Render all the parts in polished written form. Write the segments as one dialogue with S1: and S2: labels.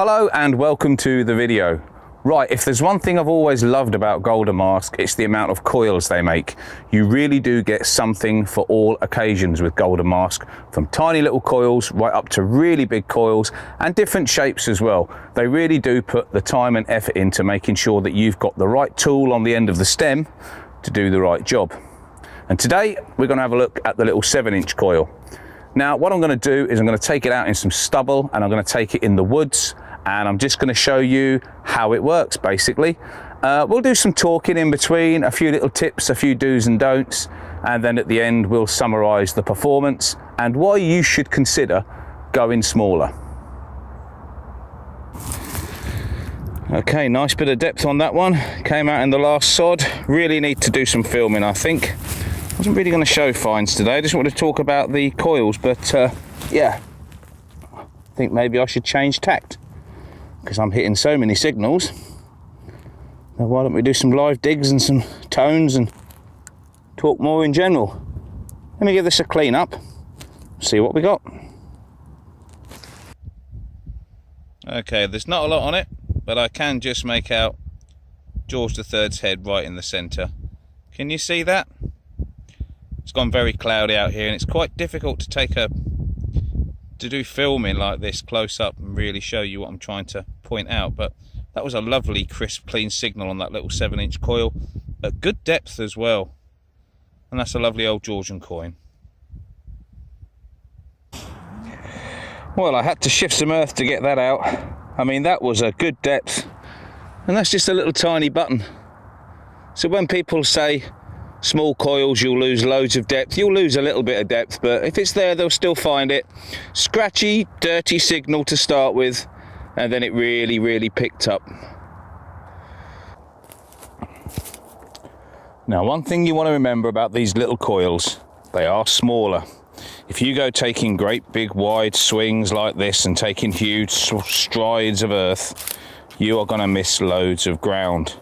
S1: Hello and welcome to the video. Right, if there's one thing I've always loved about Golden Mask, it's the amount of coils they make. You really do get something for all occasions with Golden Mask, from tiny little coils right up to really big coils and different shapes as well. They really do put the time and effort into making sure that you've got the right tool on the end of the stem to do the right job. And today we're going to have a look at the little 7-inch coil. Now what I'm going to do is I'm going to take it out in some stubble and I'm going to take it in the woods, and I'm just going to show you how it works basically. We'll do some talking in between, a few little tips, a few do's and don'ts, and then at the end we'll summarise the performance and why you should consider going smaller. Okay, nice bit of depth on that one. Came out in the last sod. Really need to do some filming, I think. Wasn't really going to show finds today, I just wanted to talk about the coils, but yeah, I think maybe I should change tact because I'm hitting so many signals. Now why don't we do some live digs and some tones and talk more in general. Let me give this a clean up, see what we got. Okay, there's not a lot on it, but I can just make out George III's head right in the centre. Can you see that? It's gone very cloudy out here and it's quite difficult to do filming like this close up and really show you what I'm trying to point out, but that was a lovely crisp clean signal on that little 7-inch coil at good depth as well, and that's a lovely old Georgian coin. Well, I had to shift some earth to get that out. I mean, that was a good depth, and that's just a little tiny button. So when people say small coils you'll lose loads of depth, you'll lose a little bit of depth, but if it's there they'll still find it. Scratchy, dirty signal to start with, and then it really picked up. Now one thing you want to remember about these little coils, they are smaller. If you go taking great big wide swings like this and taking huge strides of earth, you are going to miss loads of ground.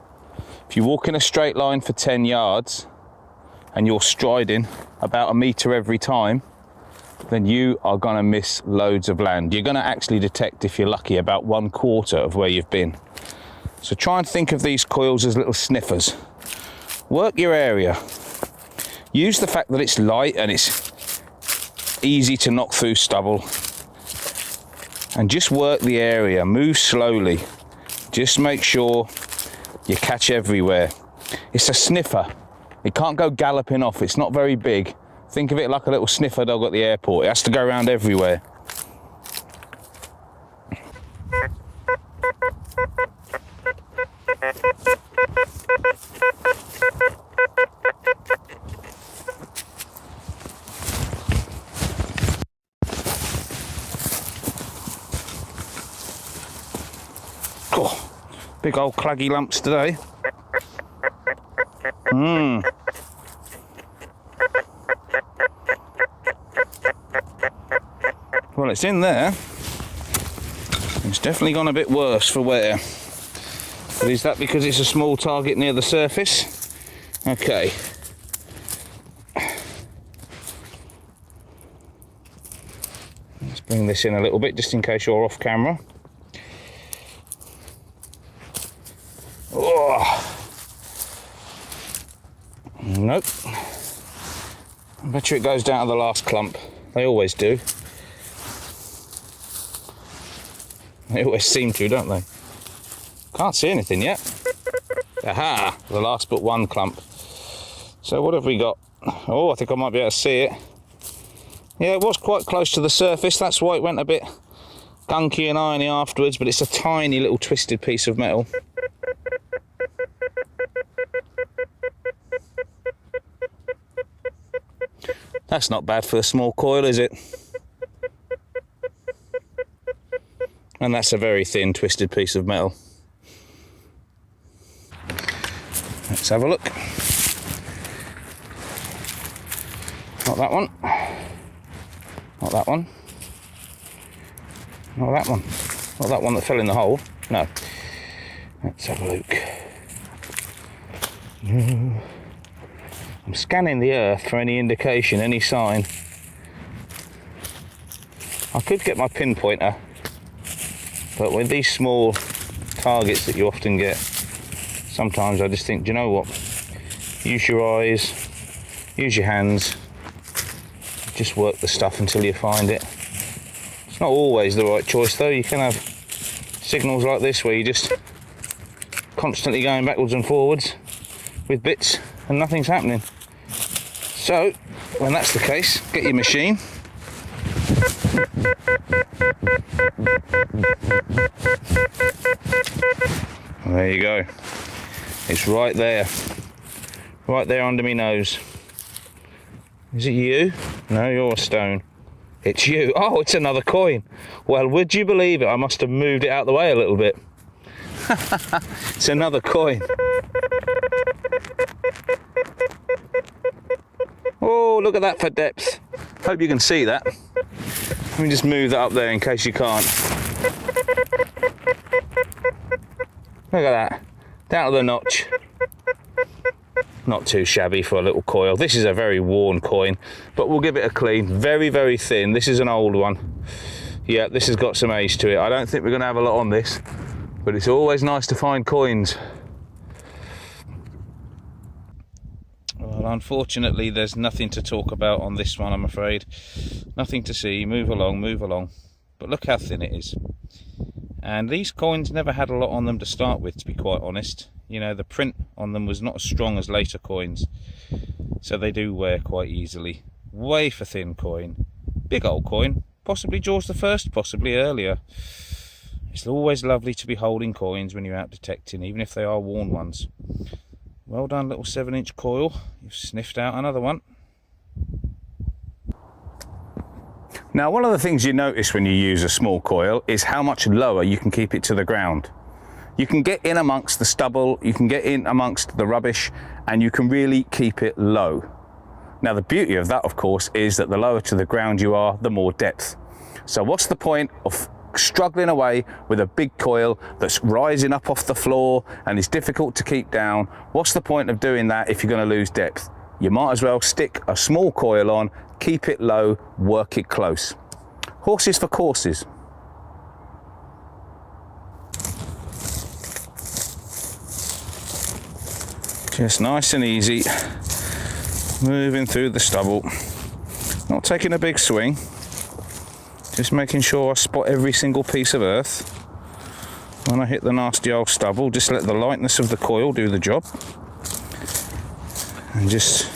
S1: If you walk in a straight line for 10 yards and you're striding about a metre every time, then you are going to miss loads of land. You're going to actually detect, if you're lucky, about 1/4 of where you've been. So try and think of these coils as little sniffers. Work your area. Use the fact that it's light and it's easy to knock through stubble, and just work the area. Move slowly. Just make sure you catch everywhere. It's a sniffer. It can't go galloping off. It's not very big. Think of it like a little sniffer dog at the airport. It has to go around everywhere. Oh, big old claggy lumps today. Well, it's in there. It's definitely gone a bit worse for wear. But is that because it's a small target near the surface? Okay. Let's bring this in a little bit just in case you're off camera. Oh. Nope. I bet you it goes down to the last clump. They always do. They always seem to, don't they? Can't see anything yet. Aha! The last but one clump. So what have we got? Oh, I think I might be able to see it. Yeah, it was quite close to the surface. That's why it went a bit gunky and irony afterwards, but it's a tiny little twisted piece of metal. That's not bad for a small coil, is it? And that's a very thin, twisted piece of metal. Let's have a look. Not that one. Not that one. Not that one. Not that one that fell in the hole. No. Let's have a look. I'm scanning the earth for any indication, any sign. I could get my pinpointer But with these small targets that you often get, sometimes I just think, do you know what? Use your eyes, use your hands, just work the stuff until you find it. It's not always the right choice though. You can have signals like this where you're just constantly going backwards and forwards with bits and nothing's happening. So when that's the case, get your machine. There you go. It's right there under my nose. Is it you? No, you're a stone. It's you. Oh, it's another coin. Well, would you believe it? I must have moved it out of the way a little bit. It's another coin. Oh, look at that for depth. Hope you can see that. Let me just move that up there in case you can't. Look at that. Down to the notch. Not too shabby for a little coil. This is a very worn coin, but we'll give it a clean. Very, very thin. This is an old one. Yeah, this has got some age to it. I don't think we're going to have a lot on this, but it's always nice to find coins. Well, unfortunately, there's nothing to talk about on this one, I'm afraid. Nothing to see. Move along, move along. But look how thin it is. And these coins never had a lot on them to start with, to be quite honest. You know, the print on them was not as strong as later coins, so they do wear quite easily. Way for thin coin. Big old coin. Possibly George I, possibly earlier. It's always lovely to be holding coins when you're out detecting, even if they are worn ones. Well done, little 7-inch coil. You've sniffed out another one. Now, one of the things you notice when you use a small coil is how much lower you can keep it to the ground. You can get in amongst the stubble, you can get in amongst the rubbish, and you can really keep it low. Now, the beauty of that, of course, is that the lower to the ground you are, the more depth. So what's the point of struggling away with a big coil that's rising up off the floor and is difficult to keep down? What's the point of doing that if you're going to lose depth? You might as well stick a small coil on, keep it low, work it close. Horses for courses. Just nice and easy, moving through the stubble, not taking a big swing, just making sure I spot every single piece of earth. When I hit the nasty old stubble, just let the lightness of the coil do the job and just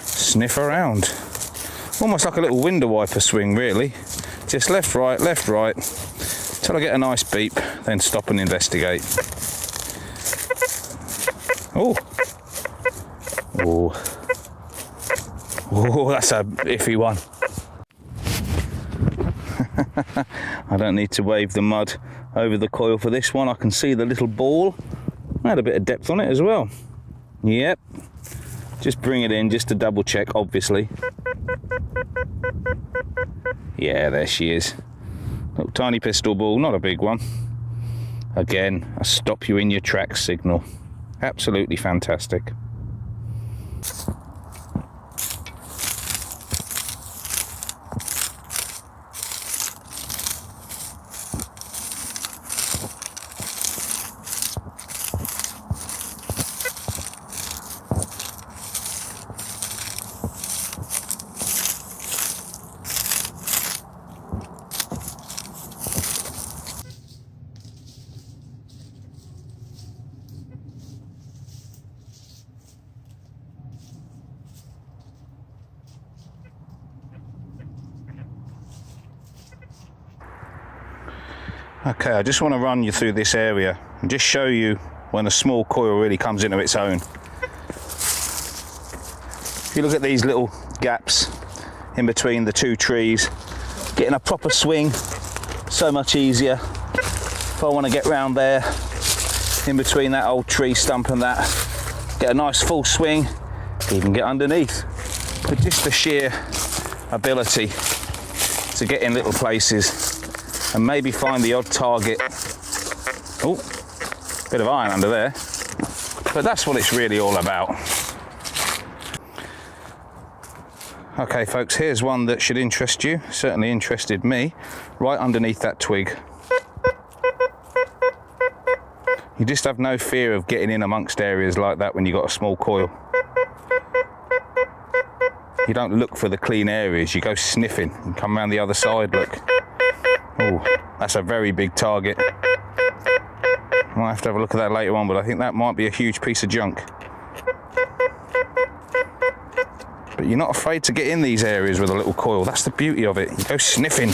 S1: sniff around. Almost like a little window wiper swing, really. Just left, right, till I get a nice beep, then stop and investigate. Oh, that's a iffy one. I don't need to wave the mud over the coil for this one. I can see the little ball. I had a bit of depth on it as well. Yep. Just bring it in just to double check, obviously. Yeah, there she is. Little tiny pistol ball, not a big one. Again, a stop you in your tracks signal. Absolutely fantastic. Okay, I just want to run you through this area and just show you when a small coil really comes into its own. If you look at these little gaps in between the two trees, getting a proper swing, so much easier. If I want to get round there, in between that old tree stump and that, get a nice full swing, even get underneath. But just the sheer ability to get in little places and maybe find the odd target. Oh, bit of iron under there. But that's what it's really all about. Okay folks, here's one that should interest you, certainly interested me, right underneath that twig. You just have no fear of getting in amongst areas like that when you've got a small coil. You don't look for the clean areas, you go sniffing and come around the other side, look. Oh, that's a very big target. I might have to have a look at that later on, but I think that might be a huge piece of junk. But you're not afraid to get in these areas with a little coil. That's the beauty of it. You go sniffing.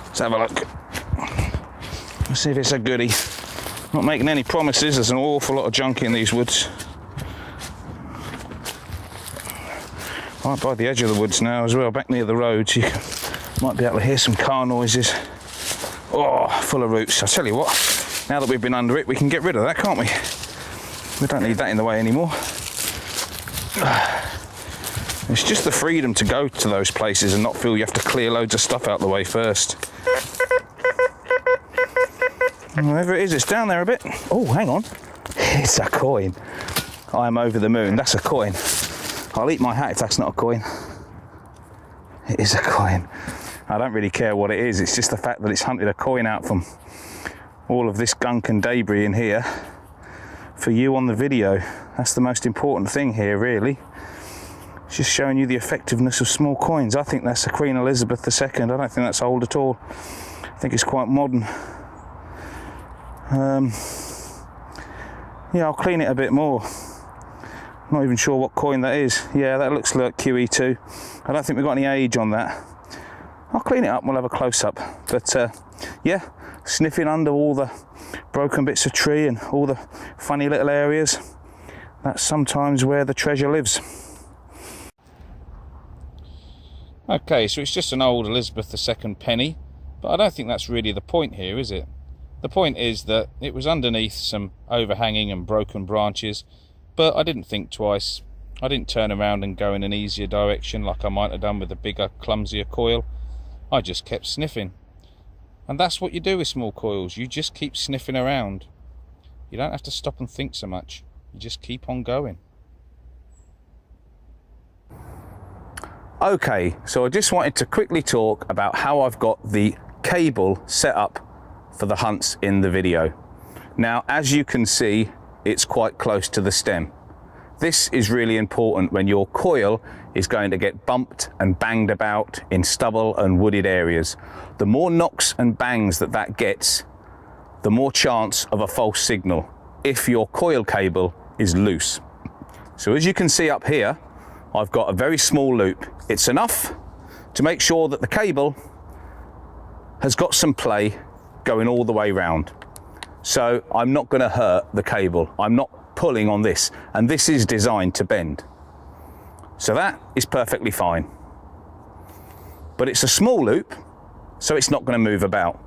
S1: Let's have a look. Let's see if it's a goodie. Not making any promises, there's an awful lot of junk in these woods. Right by the edge of the woods now as well, back near the roads, you might be able to hear some car noises. Oh, full of roots. I tell you what, now that we've been under it, we can get rid of that, can't we? We don't need that in the way anymore. It's just the freedom to go to those places and not feel you have to clear loads of stuff out the way first. Whatever it is, it's down there a bit. Oh, hang on. It's a coin. I'm over the moon. That's a coin. I'll eat my hat if that's not a coin. It is a coin. I don't really care what it is. It's just the fact that it's hunted a coin out from all of this gunk and debris in here for you on the video. That's the most important thing here, really. It's just showing you the effectiveness of small coins. I think that's a Queen Elizabeth II. I don't think that's old at all. I think it's quite modern. Yeah, I'll clean it a bit more. I'm not even sure what coin that is. Yeah, that looks like QE2. I don't think we've got any age on that. I'll clean it up and we'll have a close-up. But yeah, sniffing under all the broken bits of tree and all the funny little areas. That's sometimes where the treasure lives. Okay, so it's just an old Elizabeth II penny, but I don't think that's really the point here, is it? The point is that it was underneath some overhanging and broken branches, but I didn't think twice. I didn't turn around and go in an easier direction like I might have done with a bigger, clumsier coil. I just kept sniffing. And that's what you do with small coils. You just keep sniffing around. You don't have to stop and think so much. You just keep on going. Okay, so I just wanted to quickly talk about how I've got the cable set up for the hunts in the video. Now, as you can see, it's quite close to the stem. This is really important when your coil is going to get bumped and banged about in stubble and wooded areas. The more knocks and bangs that gets, the more chance of a false signal if your coil cable is loose. So as you can see up here, I've got a very small loop. It's enough to make sure that the cable has got some play going all the way round. So I'm not going to hurt the cable. I'm not pulling on this, and this is designed to bend. So that is perfectly fine. But it's a small loop, so it's not going to move about.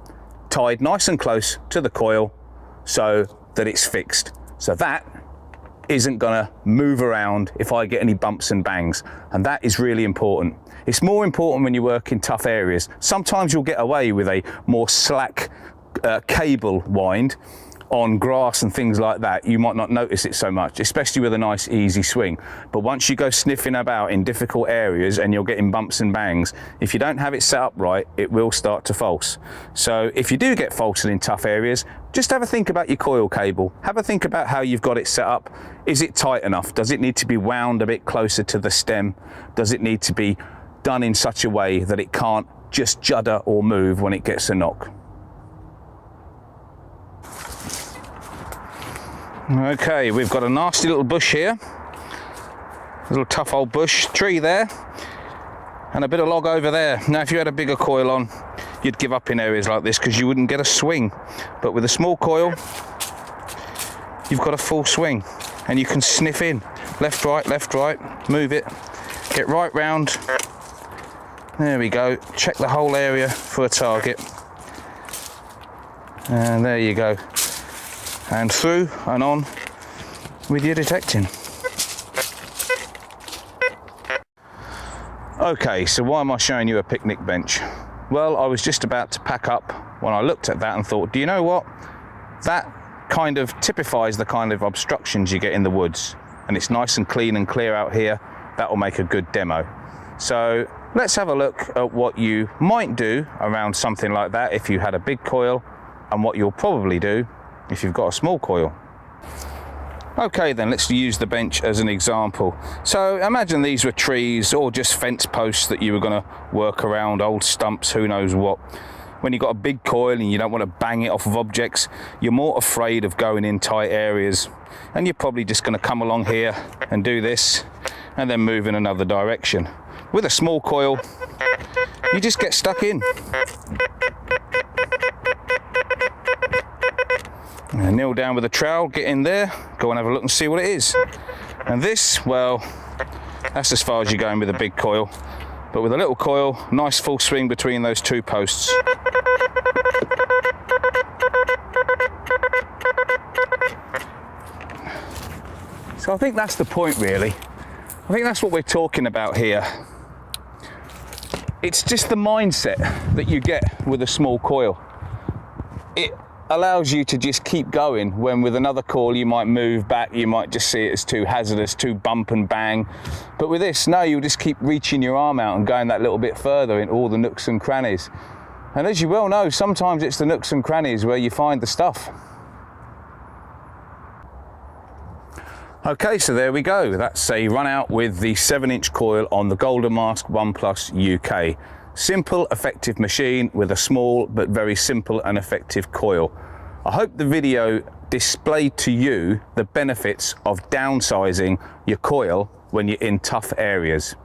S1: Tied nice and close to the coil so that it's fixed. So that isn't going to move around if I get any bumps and bangs, and that is really important. It's more important when you work in tough areas. Sometimes you'll get away with a more slack cable wind on grass and things like that. You might not notice it so much, especially with a nice easy swing. But once you go sniffing about in difficult areas and you're getting bumps and bangs, if you don't have it set up right, it will start to false. So if you do get falsed in tough areas, just have a think about your coil cable. Have a think about how you've got it set up. Is it tight enough? Does it need to be wound a bit closer to the stem? Does it need to be done in such a way that it can't just judder or move when it gets a knock? Okay, we've got a nasty little bush here, a little tough old bush tree there, and a bit of log over there. Now if you had a bigger coil on, you'd give up in areas like this because you wouldn't get a swing, but with a small coil you've got a full swing and you can sniff in left right, move it, get right round. There we go, check the whole area for a target, and there you go. And through and on with your detecting. Okay, so why am I showing you a picnic bench? Well, I was just about to pack up when I looked at that and thought, do you know what? That kind of typifies the kind of obstructions you get in the woods, and it's nice and clean and clear out here. That will make a good demo. So let's have a look at what you might do around something like that if you had a big coil, and what you'll probably do if you've got a small coil. Okay then, let's use the bench as an example. So imagine these were trees or just fence posts that you were going to work around, old stumps, who knows what. When you've got a big coil and you don't want to bang it off of objects, you're more afraid of going in tight areas, and you're probably just going to come along here and do this and then move in another direction. With a small coil, you just get stuck in. And kneel down with a trowel, get in there, go and have a look and see what it is. And this, well, that's as far as you're going with a big coil. But with a little coil, nice full swing between those two posts. So I think that's the point, really. I think that's what we're talking about here. It's just the mindset that you get with a small coil. It allows you to just keep going, when with another coil you might move back, you might just see it as too hazardous, too bump and bang. But with this, no, you'll just keep reaching your arm out and going that little bit further in all the nooks and crannies. And as you well know, sometimes it's the nooks and crannies where you find the stuff. Okay, so there we go. That's a run out with the 7-inch coil on the Golden Mask One Plus UK. Simple, effective machine with a small but very simple and effective coil. I hope the video displayed to you the benefits of downsizing your coil when you're in tough areas.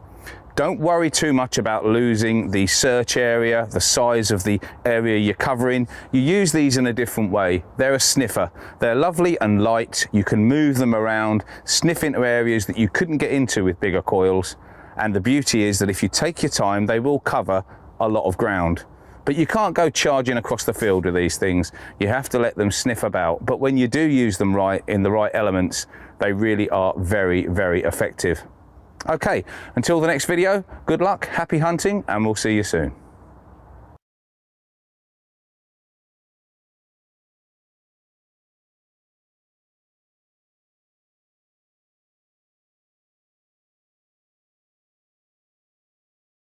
S1: Don't worry too much about losing the search area, the size of the area you're covering. You use these in a different way. They're a sniffer. They're lovely and light. You can move them around, sniff into areas that you couldn't get into with bigger coils. And the beauty is that if you take your time, they will cover a lot of ground. But you can't go charging across the field with these things. You have to let them sniff about. But when you do use them right, in the right elements, they really are very, very effective. Okay, until the next video, good luck, happy hunting, and we'll see you soon.